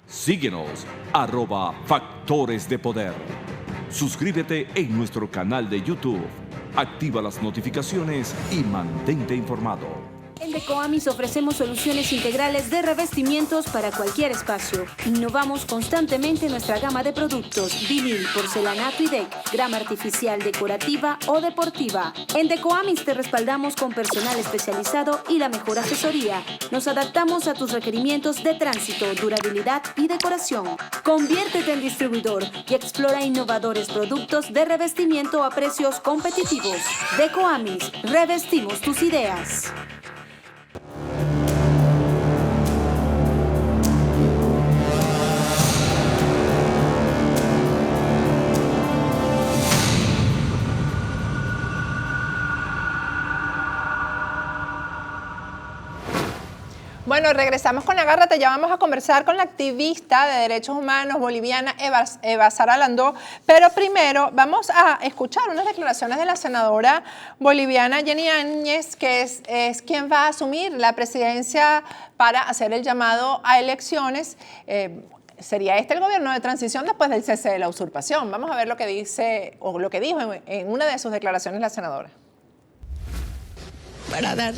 Síguenos, @Factores de Poder. Suscríbete en nuestro canal de YouTube. Activa las notificaciones y mantente informado. En Decoamis ofrecemos soluciones integrales de revestimientos para cualquier espacio. Innovamos constantemente nuestra gama de productos: vinil, porcelanato y deck, grama artificial decorativa o deportiva. En Decoamis te respaldamos con personal especializado y la mejor asesoría. Nos adaptamos a tus requerimientos de tránsito, durabilidad y decoración. Conviértete en distribuidor y explora innovadores productos de revestimiento a precios competitivos. Decoamis, revestimos tus ideas. Bueno, regresamos con Agárrate. Ya vamos a conversar con la activista de derechos humanos boliviana Eva Sara Landó, pero primero vamos a escuchar unas declaraciones de la senadora boliviana Jenny Áñez, que es quien va a asumir la presidencia para hacer el llamado a elecciones. Sería este el gobierno de transición después del cese de la usurpación. Vamos a ver lo que dice o lo que dijo en una de sus declaraciones la senadora. Para dar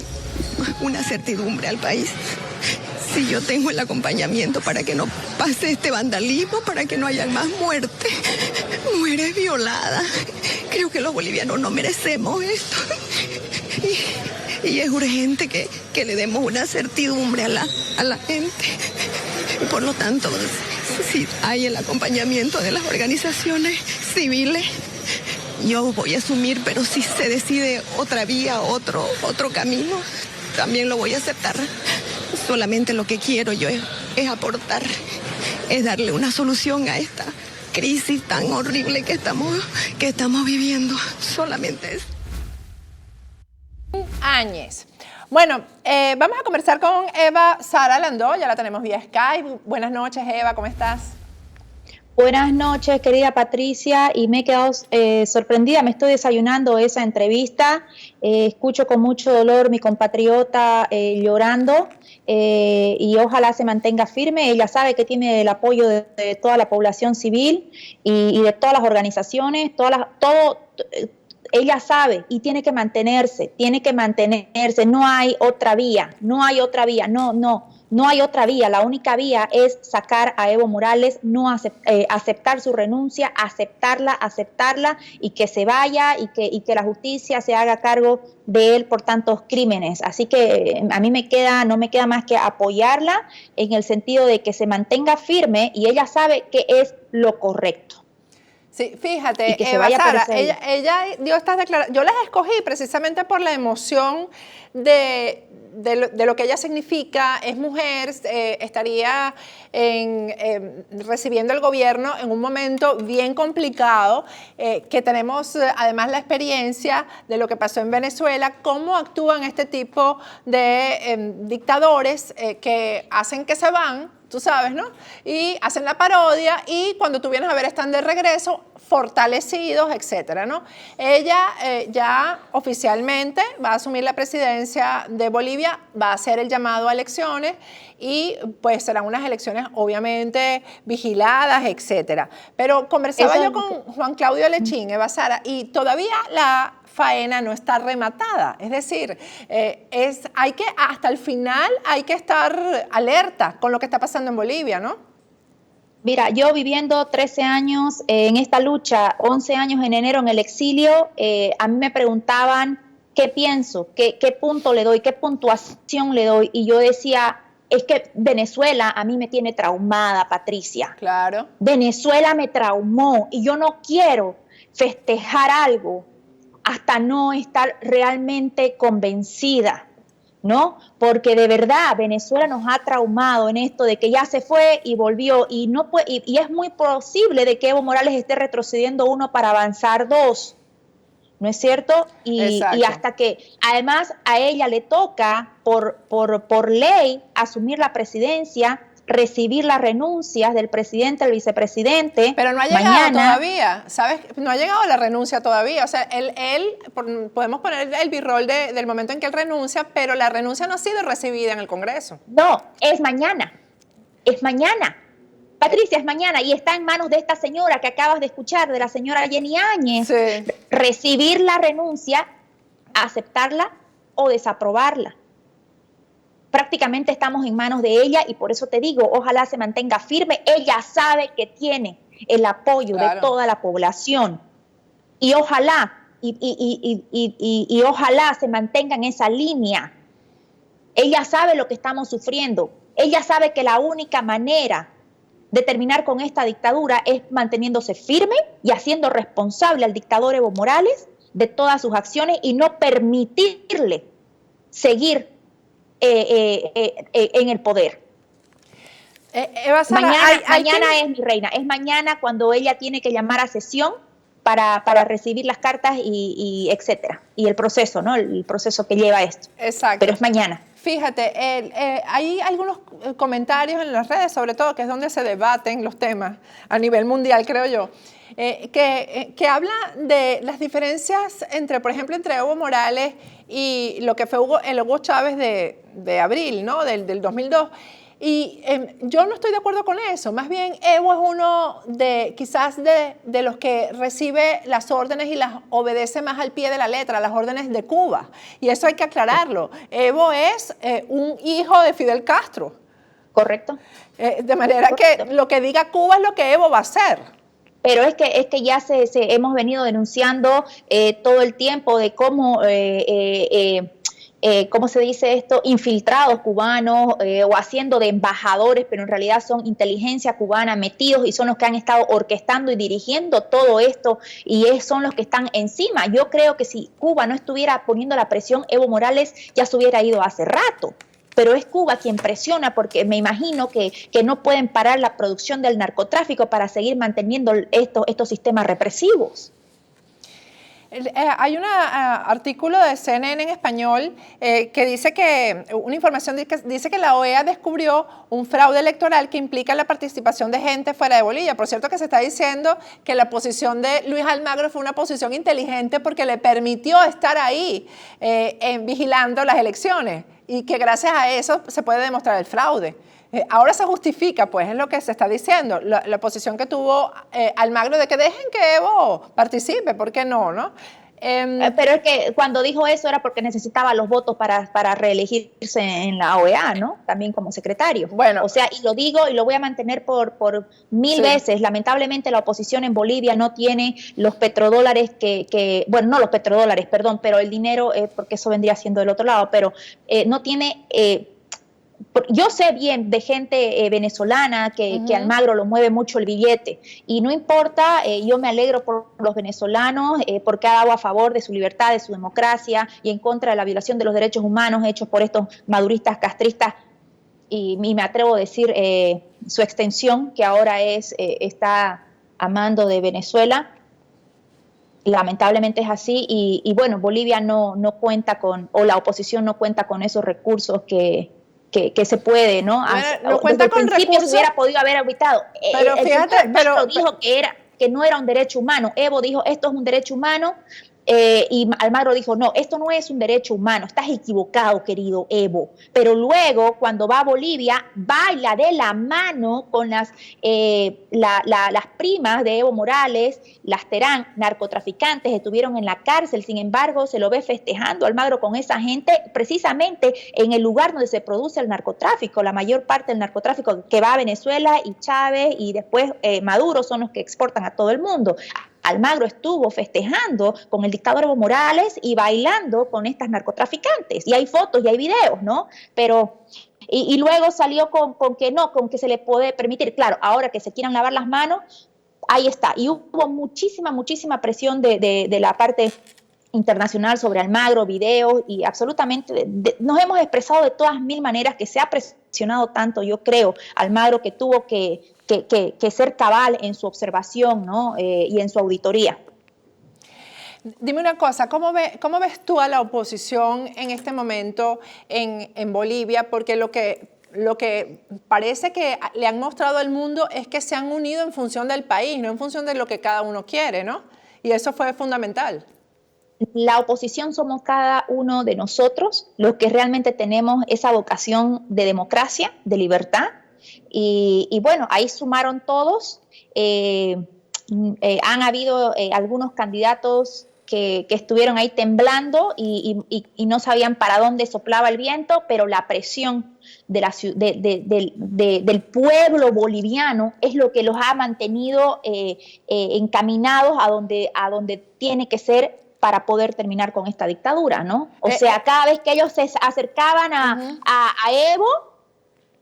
una certidumbre al país. Si yo tengo el acompañamiento para que no pase este vandalismo, para que no haya más muertes, mujeres violadas. Creo que los bolivianos no merecemos esto. Y es urgente que le demos una certidumbre a la gente. Y por lo tanto, si hay el acompañamiento de las organizaciones civiles, yo voy a asumir, pero si se decide otra vía, otro camino, también lo voy a aceptar. Solamente lo que quiero yo es aportar, es darle una solución a esta crisis tan horrible que estamos viviendo. Solamente eso. Áñez. Bueno, vamos a conversar con Eva Sara Landó, ya la tenemos vía Skype. Buenas noches, Eva, ¿cómo estás? Buenas noches, querida Patricia, y me he quedado sorprendida, me estoy desayunando esa entrevista, escucho con mucho dolor mi compatriota llorando, y ojalá se mantenga firme. Ella sabe que tiene el apoyo de toda la población civil y de todas las organizaciones, ella sabe y tiene que mantenerse, no hay otra vía, no hay otra vía, la única vía es sacar a Evo Morales, aceptar su renuncia, aceptarla y que se vaya y que la justicia se haga cargo de él por tantos crímenes. Así que a mí no me queda más que apoyarla en el sentido de que se mantenga firme y ella sabe que es lo correcto. Sí, fíjate, Eva Sara, ella dio estas declaraciones, yo las escogí precisamente por la emoción de lo que ella significa, es mujer, estaría recibiendo el gobierno en un momento bien complicado, que tenemos además la experiencia de lo que pasó en Venezuela, cómo actúan este tipo de dictadores que hacen que se van, tú sabes, ¿no? Y hacen la parodia y cuando tú vienes a ver están de regreso, fortalecidos, etcétera, ¿no? Ella ya oficialmente va a asumir la presidencia de Bolivia, va a hacer el llamado a elecciones y pues serán unas elecciones obviamente vigiladas, etcétera. Pero conversaba yo con Juan Claudio Lechín, Eva Sara, y todavía la faena no está rematada, es decir, hasta el final hay que estar alerta con lo que está pasando en Bolivia, ¿no? Mira, yo viviendo 13 años en esta lucha, 11 años en enero en el exilio, a mí me preguntaban qué pienso, qué punto le doy, qué puntuación le doy, y yo decía, es que Venezuela a mí me tiene traumada, Patricia. Claro. Venezuela me traumó y yo no quiero festejar algo hasta no estar realmente convencida, ¿no? Porque de verdad Venezuela nos ha traumado en esto de que ya se fue y volvió y es muy posible de que Evo Morales esté retrocediendo 1 para avanzar 2, ¿no es cierto? Y hasta que además a ella le toca por ley asumir la presidencia, recibir las renuncias del presidente, del vicepresidente. Pero no ha llegado todavía, ¿sabes? No ha llegado la renuncia todavía. O sea, podemos poner el birrol del momento en que él renuncia, pero la renuncia no ha sido recibida en el Congreso. No, es mañana. Es mañana. Patricia, es mañana y está en manos de esta señora que acabas de escuchar, de la señora Jenny Áñez, Sí. recibir la renuncia, aceptarla o desaprobarla. Prácticamente estamos en manos de ella y por eso te digo, ojalá se mantenga firme. Ella sabe que tiene el apoyo de toda la población y ojalá y ojalá se mantenga en esa línea. Ella sabe lo que estamos sufriendo. Ella sabe que la única manera de terminar con esta dictadura es manteniéndose firme y haciendo responsable al dictador Evo Morales de todas sus acciones y no permitirle seguir en el poder. Eva Sara, mañana es mi reina, es mañana cuando ella tiene que llamar a sesión para recibir las cartas y etcétera, y el proceso, ¿no? El proceso que lleva esto. Exacto. Pero es mañana. Fíjate, hay algunos comentarios en las redes, sobre todo, que es donde se debaten los temas a nivel mundial, creo yo, que habla de las diferencias entre, por ejemplo, entre Evo Morales y lo que fue el Hugo Chávez de abril, ¿no? Del 2002. Y yo no estoy de acuerdo con eso. Más bien, Evo es uno quizás de los que recibe las órdenes y las obedece más al pie de la letra, las órdenes de Cuba. Y eso hay que aclararlo. Evo es un hijo de Fidel Castro. Correcto. De manera que lo que diga Cuba es lo que Evo va a hacer. Pero es que ya hemos venido denunciando todo el tiempo de cómo... ¿cómo se dice esto? Infiltrados cubanos o haciendo de embajadores, pero en realidad son inteligencia cubana metidos y son los que han estado orquestando y dirigiendo todo esto y son los que están encima. Yo creo que si Cuba no estuviera poniendo la presión, Evo Morales ya se hubiera ido hace rato. Pero es Cuba quien presiona porque me imagino que no pueden parar la producción del narcotráfico para seguir manteniendo estos sistemas represivos. Hay un artículo de CNN en español que dice que, una información dice que la OEA descubrió un fraude electoral que implica la participación de gente fuera de Bolivia. Por cierto que se está diciendo que la posición de Luis Almagro fue una posición inteligente porque le permitió estar ahí vigilando las elecciones y que gracias a eso se puede demostrar el fraude. Ahora se justifica, pues, es lo que se está diciendo, la posición que tuvo Almagro de que dejen que Evo participe, ¿por qué no? Pero es que cuando dijo eso era porque necesitaba los votos para reelegirse en la OEA, ¿no? También como secretario. Bueno. O sea, y lo digo y lo voy a mantener por mil veces. Lamentablemente la oposición en Bolivia no tiene los petrodólares bueno, no los petrodólares, perdón, pero el dinero, porque eso vendría siendo del otro lado, pero no tiene... yo sé bien de gente venezolana que Almagro lo mueve mucho el billete y no importa, yo me alegro por los venezolanos porque ha dado a favor de su libertad, de su democracia y en contra de la violación de los derechos humanos hechos por estos maduristas castristas y me atrevo a decir su extensión que ahora está a mando de Venezuela. Lamentablemente es así y bueno, Bolivia no cuenta o la oposición no cuenta con esos recursos que se puede, ¿no? No cuenta con recursos. Se hubiera podido haber evitado. Pero fíjate, dijo que no era un derecho humano. Evo dijo, esto es un derecho humano. Y Almagro dijo, no, esto no es un derecho humano, estás equivocado, querido Evo. Pero luego, cuando va a Bolivia, baila de la mano con las primas de Evo Morales, las Terán, narcotraficantes, estuvieron en la cárcel, sin embargo, se lo ve festejando Almagro con esa gente, precisamente en el lugar donde se produce el narcotráfico. La mayor parte del narcotráfico que va a Venezuela y Chávez y después Maduro son los que exportan a todo el mundo. Almagro estuvo festejando con el dictador Evo Morales y bailando con estas narcotraficantes. Y hay fotos y hay videos, ¿no? Pero, y luego salió con que se le puede permitir. Claro, ahora que se quieran lavar las manos, ahí está. Y hubo muchísima presión de la parte internacional sobre Almagro, videos y absolutamente nos hemos expresado de todas mil maneras que se ha presionado tanto, yo creo, Almagro que tuvo que ser cabal en su observación, ¿no? Y en su auditoría. Dime una cosa, ¿cómo ves tú a la oposición en este momento en Bolivia? Porque lo que parece que le han mostrado al mundo es que se han unido en función del país, no en función de lo que cada uno quiere, ¿no? Y eso fue fundamental. La oposición somos cada uno de nosotros, los que realmente tenemos esa vocación de democracia, de libertad, y bueno, ahí sumaron todos. Han habido algunos candidatos que estuvieron ahí temblando y no sabían para dónde soplaba el viento, pero la presión del pueblo boliviano es lo que los ha mantenido encaminados a donde tiene que ser para poder terminar con esta dictadura, ¿no? O sea, cada vez que ellos se acercaban a Evo,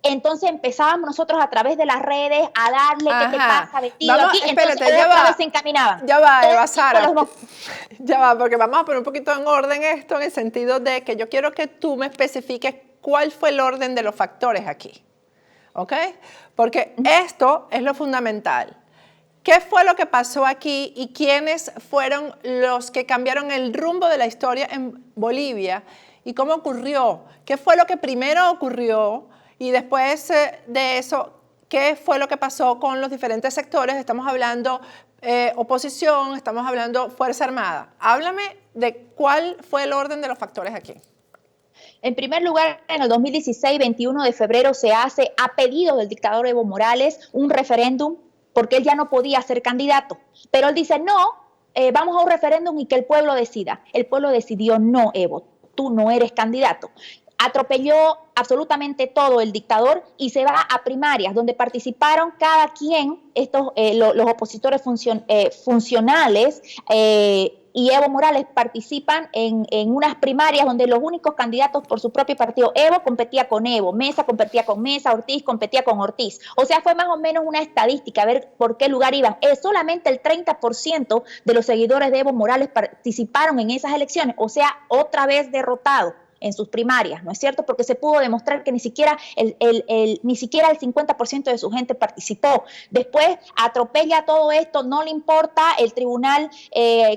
entonces empezábamos nosotros a través de las redes a darle qué te pasa, vestido aquí, entonces otra vez se encaminaban. Ya va, Sara, ya va, porque vamos a poner un poquito en orden esto, en el sentido de que yo quiero que tú me especifiques cuál fue el orden de los factores aquí, ¿ok? Porque esto es lo fundamental. ¿Qué fue lo que pasó aquí y quiénes fueron los que cambiaron el rumbo de la historia en Bolivia y cómo ocurrió? ¿Qué fue lo que primero ocurrió? Y después de eso, ¿qué fue lo que pasó con los diferentes sectores? Estamos hablando oposición, estamos hablando Fuerza Armada. Háblame de cuál fue el orden de los factores aquí. En primer lugar, en el 2016, 21 de febrero, se hace, a pedido del dictador Evo Morales, un referéndum, porque él ya no podía ser candidato. Pero él dice, no, vamos a un referéndum y que el pueblo decida. El pueblo decidió, no, Evo, tú no eres candidato. Atropelló absolutamente todo el dictador y se va a primarias, donde participaron cada quien, los opositores funcionales, y Evo Morales participan en unas primarias donde los únicos candidatos por su propio partido, Evo competía con Evo, Mesa competía con Mesa, Ortiz competía con Ortiz. O sea, fue más o menos una estadística, a ver por qué lugar iban. Solamente el 30% de los seguidores de Evo Morales participaron en esas elecciones, o sea, otra vez derrotado en sus primarias, ¿no es cierto? Porque se pudo demostrar que ni siquiera el 50% de su gente participó. Después atropella todo esto, no le importa, el Tribunal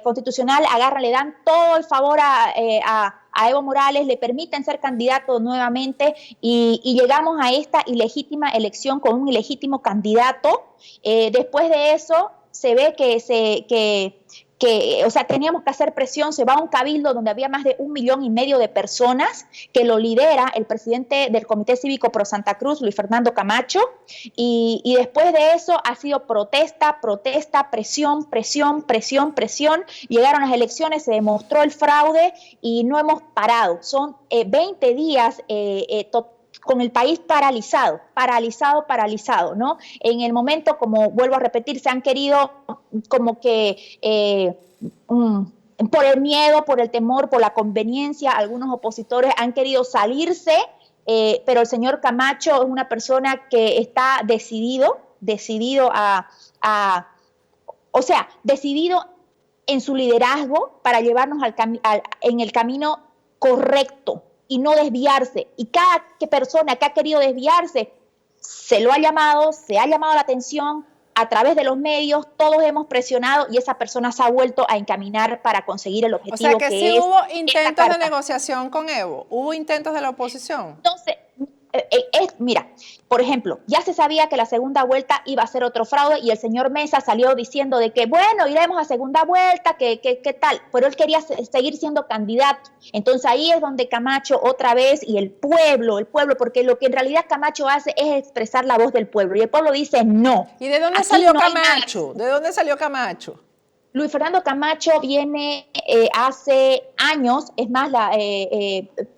Constitucional agarra, le dan todo el favor a Evo Morales, le permiten ser candidato nuevamente y llegamos a esta ilegítima elección con un ilegítimo candidato. Después de eso se ve que o sea, teníamos que hacer presión, se va a un cabildo donde había más de 1,5 millones de personas, que lo lidera el presidente del Comité Cívico Pro Santa Cruz, Luis Fernando Camacho, y después de eso ha sido protesta, presión, llegaron las elecciones, se demostró el fraude y no hemos parado. Son 20 días con el país paralizado, ¿no? En el momento, como vuelvo a repetir, se han querido como que por el miedo, por el temor, por la conveniencia, algunos opositores han querido salirse, pero el señor Camacho es una persona que está decidido decidido en su liderazgo para llevarnos en el camino correcto y no desviarse. Y cada persona que ha querido desviarse, se lo ha llamado, se ha llamado la atención a través de los medios, todos hemos presionado y esa persona se ha vuelto a encaminar para conseguir el objetivo. O sea que sí hubo intentos de negociación con Evo, hubo intentos de la oposición. Entonces, mira, por ejemplo, ya se sabía que la segunda vuelta iba a ser otro fraude y el señor Mesa salió diciendo de que, bueno, iremos a segunda vuelta, ¿qué tal? Pero él quería seguir siendo candidato. Entonces ahí es donde Camacho otra vez y el pueblo, porque lo que en realidad Camacho hace es expresar la voz del pueblo y el pueblo dice no. ¿Y de dónde salió Camacho? ¿De dónde salió Camacho? Luis Fernando Camacho viene hace años, es más,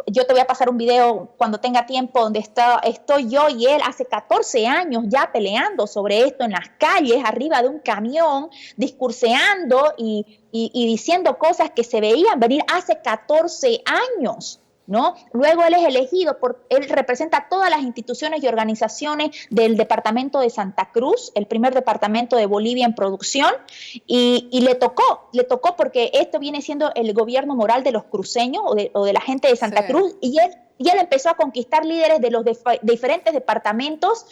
yo te voy a pasar un video cuando tenga tiempo donde estoy yo y él hace 14 años ya peleando sobre esto en las calles, arriba de un camión, discurseando y diciendo cosas que se veían venir hace 14 años. ¿No? Luego él es elegido, él representa todas las instituciones y organizaciones del departamento de Santa Cruz, el primer departamento de Bolivia en producción, y le tocó porque esto viene siendo el gobierno moral de los cruceños o de la gente de Santa Cruz, y él empezó a conquistar líderes de los diferentes departamentos,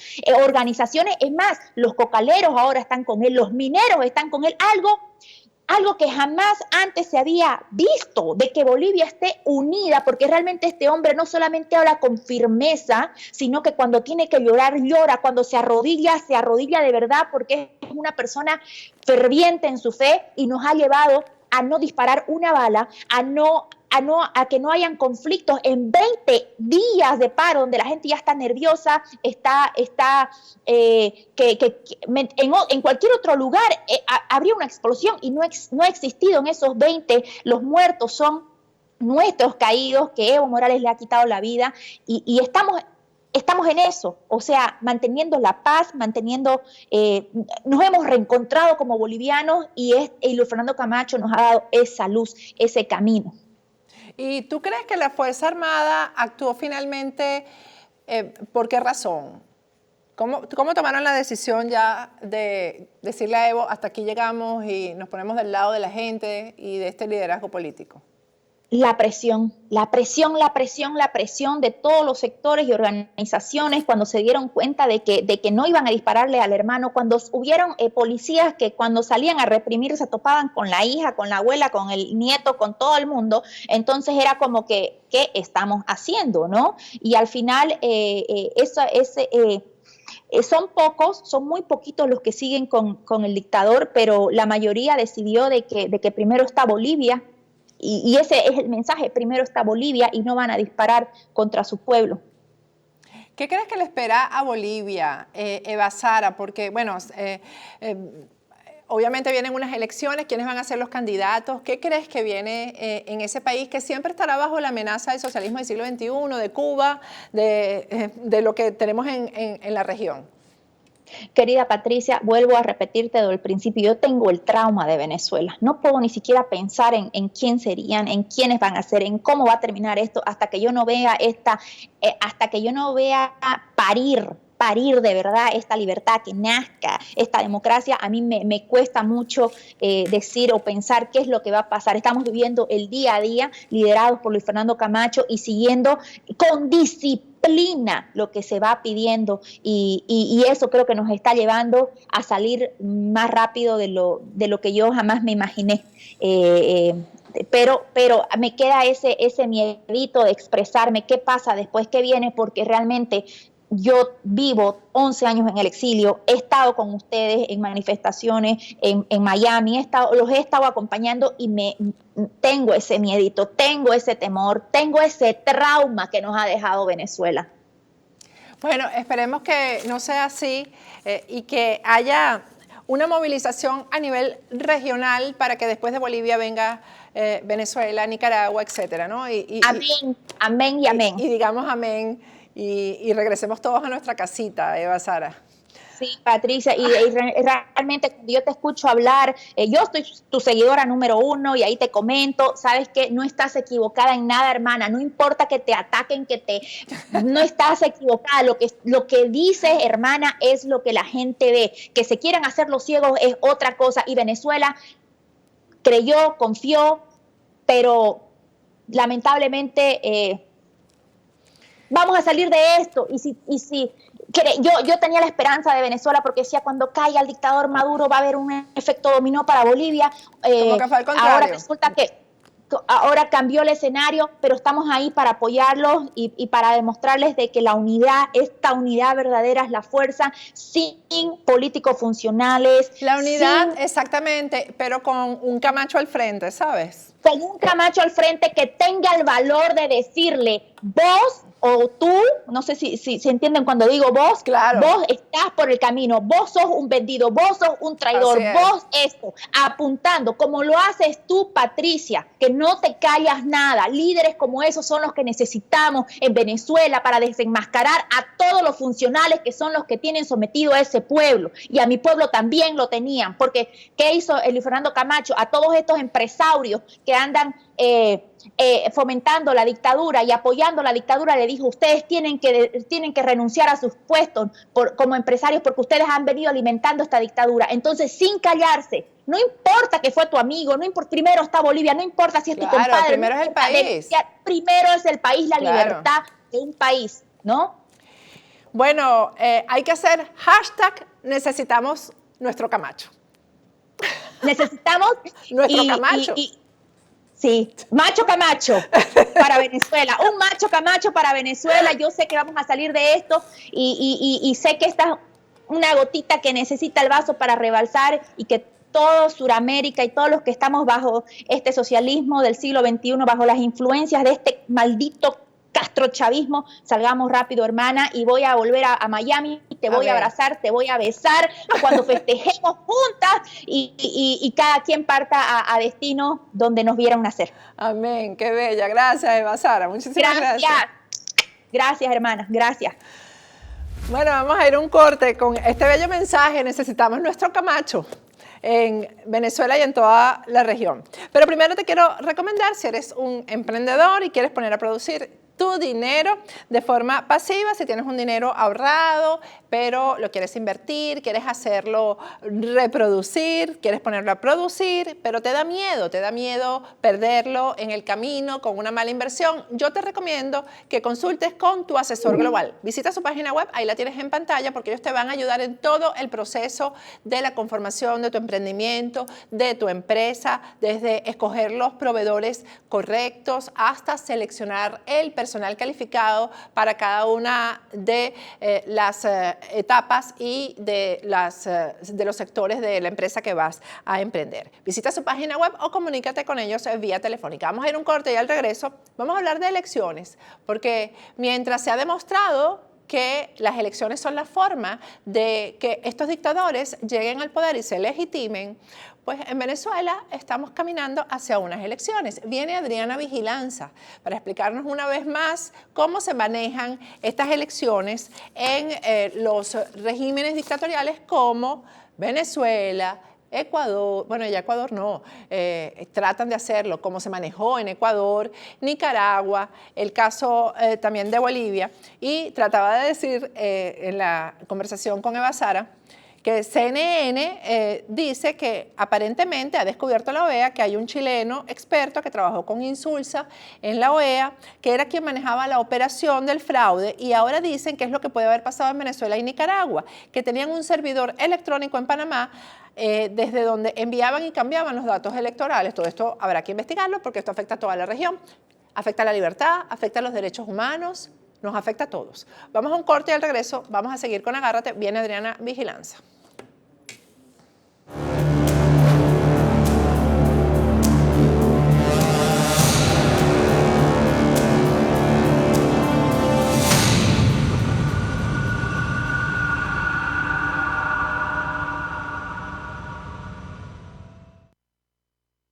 organizaciones, es más, los cocaleros ahora están con él, los mineros están con él, algo que jamás antes se había visto, de que Bolivia esté unida, porque realmente este hombre no solamente habla con firmeza, sino que cuando tiene que llorar, llora, cuando se arrodilla de verdad, porque es una persona ferviente en su fe y nos ha llevado a no disparar una bala, a no a que no hayan conflictos en 20 días de paro, donde la gente ya está nerviosa, en cualquier otro lugar habría una explosión y no ha existido en esos 20. Los muertos son nuestros caídos, que Evo Morales le ha quitado la vida, y estamos en eso, o sea, manteniendo la paz, nos hemos reencontrado como bolivianos y Luis Fernando Camacho nos ha dado esa luz, ese camino. ¿Y tú crees que la Fuerza Armada actuó finalmente? ¿Por qué razón? ¿Cómo tomaron la decisión ya de decirle a Evo, hasta aquí llegamos y nos ponemos del lado de la gente y de este liderazgo político? La presión de todos los sectores y organizaciones cuando se dieron cuenta de que no iban a dispararle al hermano, cuando hubieron policías que cuando salían a reprimir se topaban con la hija, con la abuela, con el nieto, con todo el mundo. Entonces era como que, ¿qué estamos haciendo, no? Y al final son muy poquitos los que siguen con el dictador, pero la mayoría decidió de que primero está Bolivia. Y ese es el mensaje, primero está Bolivia y no van a disparar contra su pueblo. ¿Qué crees que le espera a Bolivia, Eva Sara? Porque, bueno, obviamente vienen unas elecciones, ¿quiénes van a ser los candidatos? ¿Qué crees que viene en ese país que siempre estará bajo la amenaza del socialismo del siglo XXI, de Cuba, de lo que tenemos en la región? Querida Patricia, vuelvo a repetirte desde el principio, yo tengo el trauma de Venezuela. No puedo ni siquiera pensar en quién serían, en quiénes van a ser, en cómo va a terminar esto, hasta que yo no vea parir de verdad esta libertad, que nazca esta democracia. A mí me cuesta mucho decir o pensar qué es lo que va a pasar. Estamos viviendo el día a día, liderados por Luis Fernando Camacho y siguiendo con disciplina lo que se va pidiendo, y eso creo que nos está llevando a salir más rápido de lo que yo jamás me imaginé. Pero me queda ese miedito de expresarme, qué pasa después, qué viene, porque realmente yo vivo 11 años en el exilio, he estado con ustedes en manifestaciones en Miami, los he estado acompañando y tengo ese miedito, tengo ese temor, tengo ese trauma que nos ha dejado Venezuela. Bueno, esperemos que no sea así y que haya una movilización a nivel regional para que después de Bolivia venga Venezuela, Nicaragua, etcétera, ¿no? Amén y amén. Y digamos amén. Y regresemos todos a nuestra casita, Eva Sara. Sí, Patricia, y realmente cuando yo te escucho hablar, yo soy tu seguidora número 1 y ahí te comento, sabes que no estás equivocada en nada, hermana, no importa que te ataquen, no estás equivocada, lo que dices, hermana, es lo que la gente ve, que se quieran hacer los ciegos es otra cosa, y Venezuela creyó, confió, pero lamentablemente vamos a salir de esto, yo tenía la esperanza de Venezuela porque decía, cuando caiga el dictador Maduro va a haber un efecto dominó para Bolivia. Como que fue al contrario. Ahora resulta que ahora cambió el escenario, pero estamos ahí para apoyarlos y para demostrarles de que esta unidad verdadera es la fuerza, sin políticos funcionales. La unidad, exactamente, pero con un Camacho al frente, ¿sabes? Con un Camacho al frente que tenga el valor de decirle, vos o tú, no sé si entienden cuando digo vos, claro. Vos estás por el camino, vos sos un vendido, vos sos un traidor, vos esto, apuntando, como lo haces tú, Patricia, que no te callas nada. Líderes como esos son los que necesitamos en Venezuela para desenmascarar a todos los funcionales que son los que tienen sometido a ese pueblo, y a mi pueblo también lo tenían, porque ¿qué hizo Luis Fernando Camacho? A todos estos empresarios que andan fomentando la dictadura y apoyando la dictadura, le dijo, ustedes tienen que renunciar a sus puestos como empresarios porque ustedes han venido alimentando esta dictadura. Entonces, sin callarse, no importa que fue tu amigo, no importa, primero está Bolivia, no importa si es tu compadre. Primero es el país. Primero es el país, la libertad de un país, ¿no? Bueno, hay que hacer #necesitamos nuestro Camacho. Necesitamos nuestro Camacho. Sí, macho Camacho para Venezuela, un macho Camacho para Venezuela. Yo sé que vamos a salir de esto y sé que esta es una gotita que necesita el vaso para rebalsar y que todo Sudamérica y todos los que estamos bajo este socialismo del siglo XXI, bajo las influencias de este maldito castrochavismo, salgamos rápido, hermana, y voy a volver a Miami, te voy a abrazar, te voy a besar, cuando festejemos juntas y cada quien parta a destino donde nos vieron nacer. Amén, qué bella. Gracias, Eva Sara. Muchísimas gracias. Gracias, hermana, gracias. Bueno, vamos a ir a un corte con este bello mensaje. Necesitamos nuestro Camacho en Venezuela y en toda la región. Pero primero te quiero recomendar, si eres un emprendedor y quieres poner a producir tu dinero de forma pasiva, si tienes un dinero ahorrado, pero lo quieres invertir, quieres hacerlo reproducir, quieres ponerlo a producir, pero te da miedo perderlo en el camino con una mala inversión, yo te recomiendo que consultes con tu asesor global. Visita su página web, ahí la tienes en pantalla, porque ellos te van a ayudar en todo el proceso de la conformación de tu emprendimiento, de tu empresa, desde escoger los proveedores correctos hasta seleccionar el personal calificado para cada una de las etapas y de los sectores de la empresa que vas a emprender. Visita su página web o comunícate con ellos vía telefónica. Vamos a ir a un corte y al regreso vamos a hablar de elecciones, porque mientras se ha demostrado que las elecciones son la forma de que estos dictadores lleguen al poder y se legitimen, pues en Venezuela estamos caminando hacia unas elecciones. Viene Adriana Vigilanza para explicarnos una vez más cómo se manejan estas elecciones en los regímenes dictatoriales como Venezuela, Ecuador, bueno, ya Ecuador no, tratan de hacerlo, como se manejó en Ecuador, Nicaragua, el caso también de Bolivia, y trataba de decir en la conversación con Eva Sara que CNN dice que aparentemente ha descubierto la OEA que hay un chileno experto que trabajó con Insulsa en la OEA, que era quien manejaba la operación del fraude, y ahora dicen que es lo que puede haber pasado en Venezuela y Nicaragua, que tenían un servidor electrónico en Panamá desde donde enviaban y cambiaban los datos electorales. Todo esto habrá que investigarlo porque esto afecta a toda la región, afecta a la libertad, afecta a los derechos humanos, nos afecta a todos. Vamos a un corte y al regreso vamos a seguir con Agárrate. Viene Adriana Vigilanza.